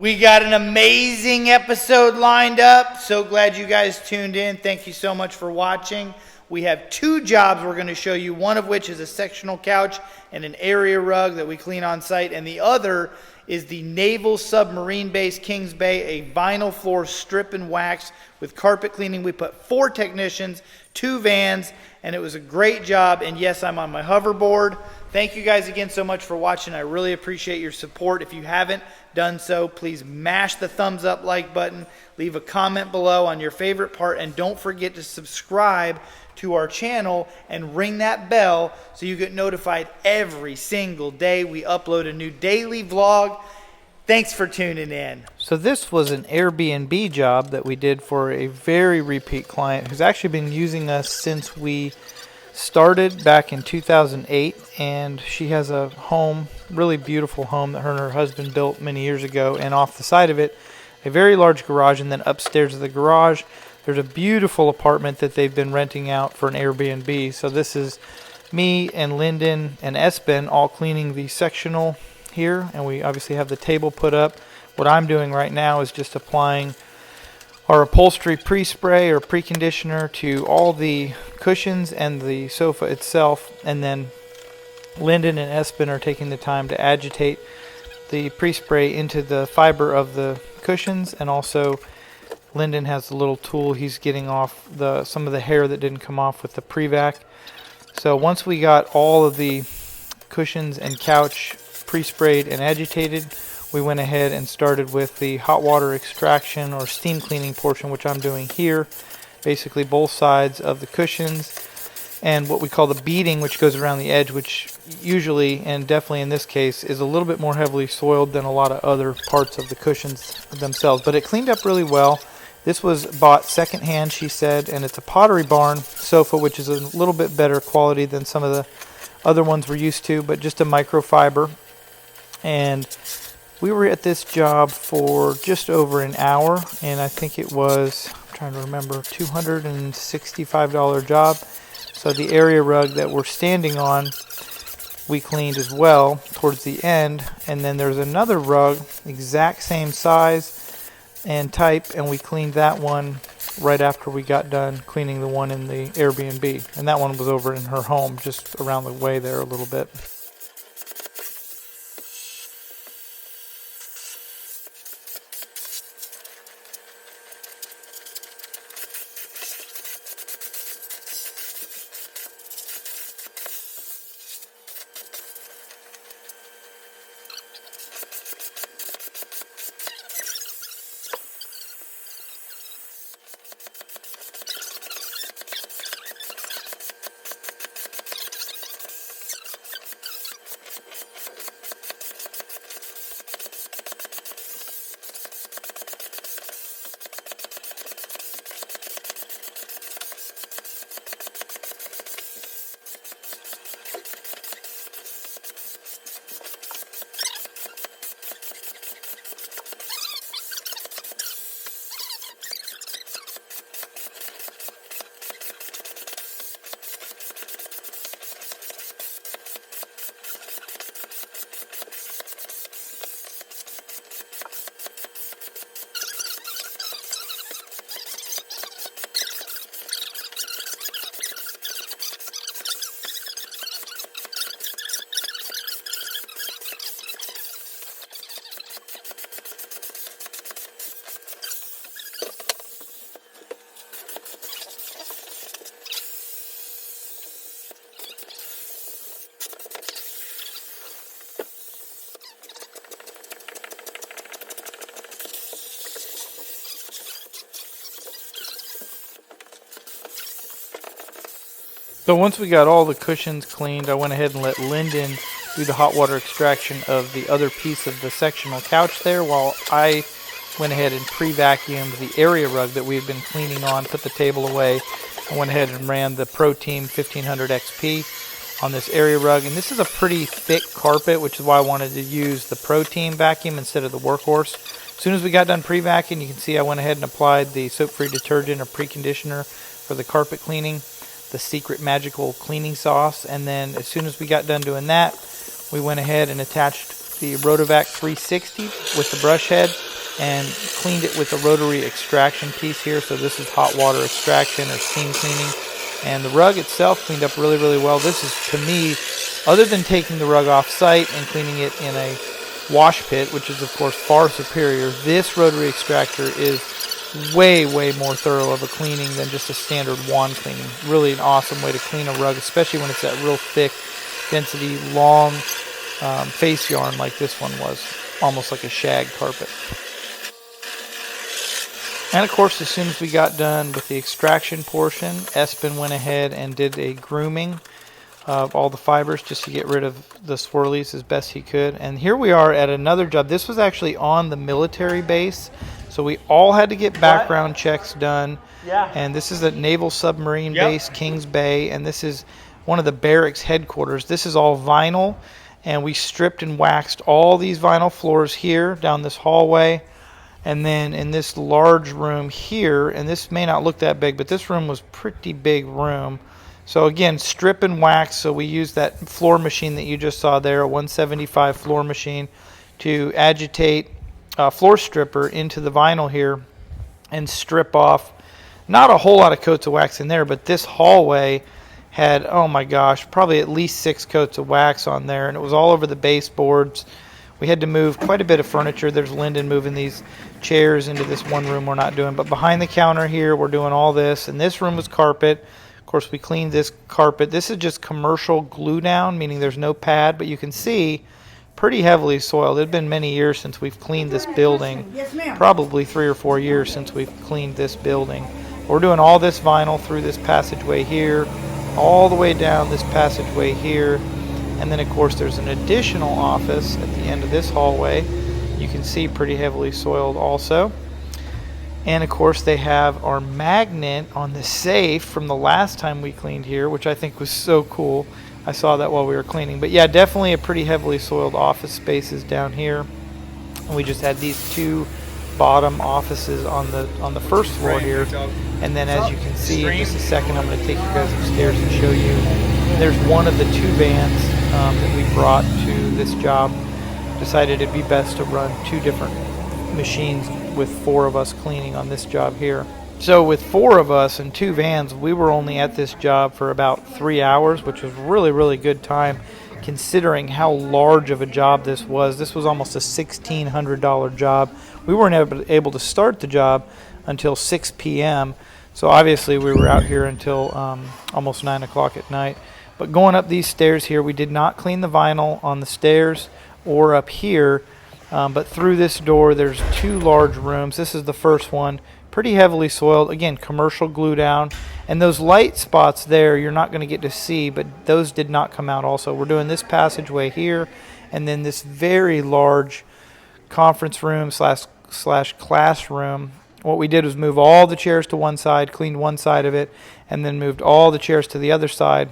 We got an amazing episode lined up. So glad you guys tuned in. Thank you so much for watching. We have 2 jobs we're going to show you, one of which is a sectional couch and an area rug that we clean on site, and the other is the Naval Submarine Base, Kings Bay, a vinyl floor strip and wax with carpet cleaning. We put 4 technicians, 2 vans, and it was a great job. And yes, I'm on my hoverboard. Thank you guys again so much for watching. I really appreciate your support. If you haven't done so, please mash the thumbs up like button, leave a comment below on your favorite part, and don't forget to subscribe to our channel and ring that bell so you get notified every single day we upload a new daily vlog. Thanks for tuning in. So this was an Airbnb job that we did for a very repeat client who's actually been using us since we started back in 2008, and she has a home, really beautiful home that her and her husband built many years ago, and off the side of it a very large garage, and then upstairs of the garage there's a beautiful apartment that they've been renting out for an Airbnb. So this is me and Lyndin and Espen all cleaning the sectional here, and we obviously have the table put up. What I'm doing right now is just applying our upholstery pre-spray or preconditioner to all the cushions and the sofa itself, and then Lyndin and Espen are taking the time to agitate the pre-spray into the fiber of the cushions, and also Lyndin has a little tool. He's getting off some of the hair that didn't come off with the pre-vac. So once we got all of the cushions and couch pre-sprayed and agitated, we went ahead and started with the hot water extraction or steam cleaning portion, which I'm doing here. Basically both sides of the cushions, and what we call the beading, which goes around the edge, which usually, and definitely in this case, is a little bit more heavily soiled than a lot of other parts of the cushions themselves. But it cleaned up really well. This was bought secondhand, she said, and it's a Pottery Barn sofa, which is a little bit better quality than some of the other ones we're used to, but just a microfiber. And we were at this job for just over an hour, and I think it was, I'm trying to remember, $265 job. So the area rug that we're standing on, we cleaned as well towards the end. And then there's another rug, exact same size and type, and we cleaned that one right after we got done cleaning the one in the Airbnb. And that one was over in her home, just around the way there a little bit. So once we got all the cushions cleaned, I went ahead and let Lyndin do the hot water extraction of the other piece of the sectional couch there, while I went ahead and pre-vacuumed the area rug that we had been cleaning on, put the table away. I went ahead and ran the Pro Team 1500 XP on this area rug, and this is a pretty thick carpet, which is why I wanted to use the Pro Team vacuum instead of the Workhorse. As soon as we got done pre-vacuuming, you can see I went ahead and applied the soap-free detergent or preconditioner for the carpet cleaning, the secret magical cleaning sauce, and then as soon as we got done doing that, we went ahead and attached the Rotovac 360 with the brush head and cleaned it with a rotary extraction piece here. So this is hot water extraction or steam cleaning. And the rug itself cleaned up really, really well. This is, to me, other than taking the rug off site and cleaning it in a wash pit, which is of course far superior, this rotary extractor is way, way more thorough of a cleaning than just a standard wand cleaning. Really an awesome way to clean a rug, especially when it's that real thick, density, long face yarn like this one was, almost like a shag carpet. And of course, as soon as we got done with the extraction portion, Espen went ahead and did a grooming of all the fibers just to get rid of the swirlies as best he could. And here we are at another job. This was actually on the military base, so we all had to get background checks done. Yeah. And this is a naval submarine base, Kings Bay, and this is one of the barracks headquarters. This is all vinyl, and we stripped and waxed all these vinyl floors here down this hallway. And then in this large room here, and this may not look that big, but this room was pretty big room. So again, strip and wax. So we used that floor machine that you just saw there, a 175 floor machine, to agitate a floor stripper into the vinyl here and strip off. Not a whole lot of coats of wax in there, but this hallway had, oh my gosh, probably at least 6 coats of wax on there, and it was all over the baseboards. We had to move quite a bit of furniture. There's Lyndin moving these chairs into this one room we're not doing. But behind the counter here, we're doing all this. And this room was carpet. Of course, we cleaned this carpet. This is just commercial glue down, meaning there's no pad. But you can see, pretty heavily soiled. It had been many years since we've cleaned this building. Yes, ma'am. Probably 3 or 4 years since we've cleaned this building. We're doing all this vinyl through this passageway here, all the way down this passageway here. And then, of course, there's an additional office at the end of this hallway. You can see pretty heavily soiled also. And, of course, they have our magnet on the safe from the last time we cleaned here, which I think was so cool. I saw that while we were cleaning. But, yeah, definitely a pretty heavily soiled office spaces down here. And we just had these 2 bottom offices on the first floor here. And then, as you can see, in just a second, I'm going to take you guys upstairs and show you. There's one of the 2 vans that we brought to this job. Decided it'd be best to run 2 different machines with 4 of us cleaning on this job here. So with 4 of us and 2 vans, we were only at this job for about 3 hours, which was really, really good time considering how large of a job this was. This was almost a $1,600 job. We weren't able to start the job until 6 p.m. So obviously we were out here until almost 9 o'clock at night. But going up these stairs here, we did not clean the vinyl on the stairs or up here. But through this door, there's 2 large rooms. This is the first one, pretty heavily soiled. Again, commercial glue down. And those light spots there, you're not going to get to see, but those did not come out also. We're doing this passageway here, and then this very large conference room slash classroom. What we did was move all the chairs to one side, cleaned one side of it, and then moved all the chairs to the other side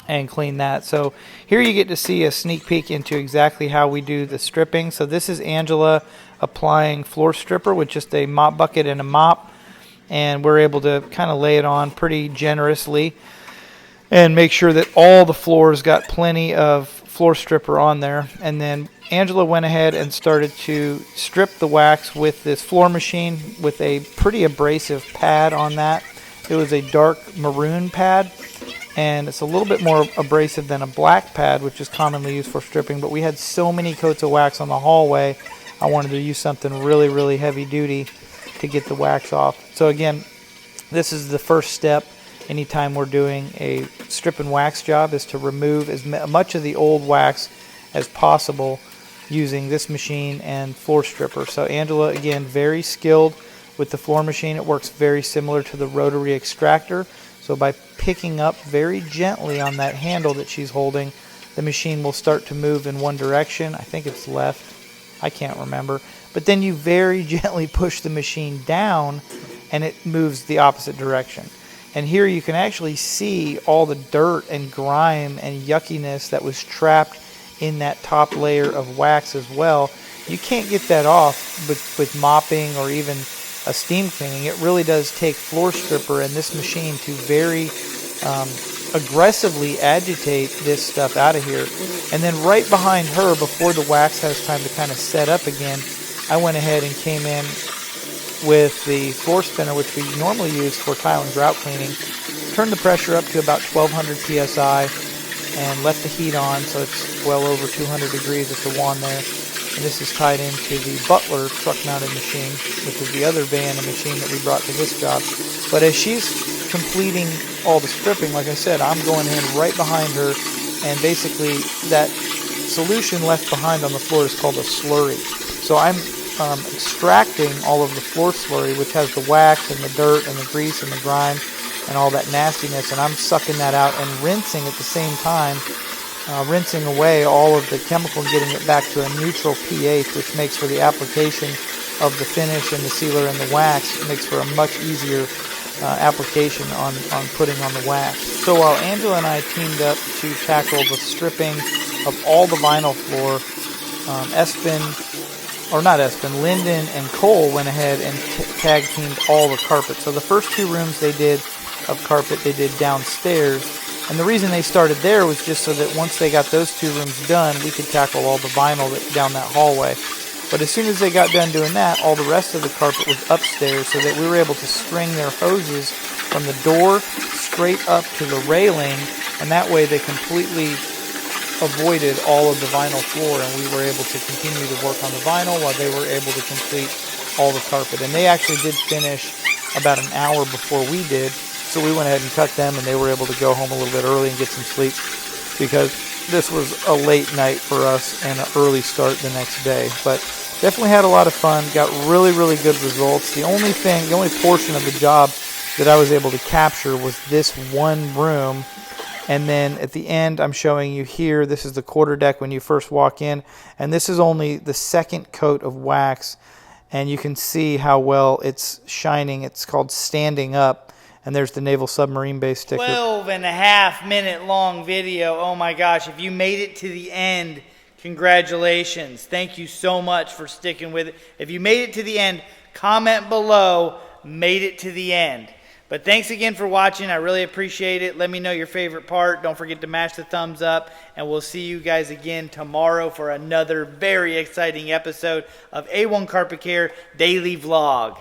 and clean that. So here you get to see a sneak peek into exactly how we do the stripping. So this is Angela applying floor stripper with just a mop bucket and a mop, and we're able to kind of lay it on pretty generously and make sure that all the floors got plenty of floor stripper on there. And then Angela went ahead and started to strip the wax with this floor machine with a pretty abrasive pad on that. It was a dark maroon pad, and it's a little bit more abrasive than a black pad, which is commonly used for stripping. But we had so many coats of wax on the hallway, I wanted to use something really, really heavy duty to get the wax off. So again, this is the first step anytime we're doing a strip and wax job, is to remove as much of the old wax as possible using this machine and floor stripper. So Angela, again, very skilled with the floor machine. It works very similar to the rotary extractor. So by picking up very gently on that handle that she's holding, the machine will start to move in one direction. I think it's left. I can't remember. But then you very gently push the machine down and it moves the opposite direction. And here you can actually see all the dirt and grime and yuckiness that was trapped in that top layer of wax as well. You can't get that off with mopping or even a steam cleaning. It really does take floor stripper and this machine to very aggressively agitate this stuff out of here. And then right behind her, before the wax has time to kind of set up again, I went ahead and came in with the floor spinner, which we normally use for tile and grout cleaning. Turned the pressure up to about 1200 psi and left the heat on, so it's well over 200 degrees at the wand there. And this is tied into the Butler truck-mounted machine, which is the other van and machine that we brought to this job. But as she's completing all the stripping, like I said, I'm going in right behind her, and basically that solution left behind on the floor is called a slurry. So I'm extracting all of the floor slurry, which has the wax and the dirt and the grease and the grime and all that nastiness, and I'm sucking that out and rinsing at the same time, rinsing away all of the chemical and getting it back to a neutral pH, which makes for the application of the finish and the sealer and the wax. It makes for a much easier application on putting on the wax. So while Angela and I teamed up to tackle the stripping of all the vinyl floor, Lyndin and Cole went ahead and tag teamed all the carpet. So the first two rooms they did of carpet, they did downstairs. And the reason they started there was just so that once they got those two rooms done, we could tackle all the vinyl down that hallway. But as soon as they got done doing that, all the rest of the carpet was upstairs, so that we were able to string their hoses from the door straight up to the railing, and that way they completely avoided all of the vinyl floor, and we were able to continue to work on the vinyl while they were able to complete all the carpet. And they actually did finish about an hour before we did, so we went ahead and cut them, and they were able to go home a little bit early and get some sleep, because this was a late night for us and an early start the next day. But definitely had a lot of fun, got really, really good results. The only portion of the job that I was able to capture was this one room. And then at the end, I'm showing you here, this is the quarter deck when you first walk in, and this is only the second coat of wax, and you can see how well it's shining. It's called Standing Up, and there's the Naval Submarine Base sticker. 12.5-minute long video. Oh my gosh, if you made it to the end, congratulations. Thank you so much for sticking with it. If you made it to the end, comment below, made it to the end. But thanks again for watching. I really appreciate it. Let me know your favorite part. Don't forget to mash the thumbs up. And we'll see you guys again tomorrow for another very exciting episode of A1 Carpet Care Daily Vlog.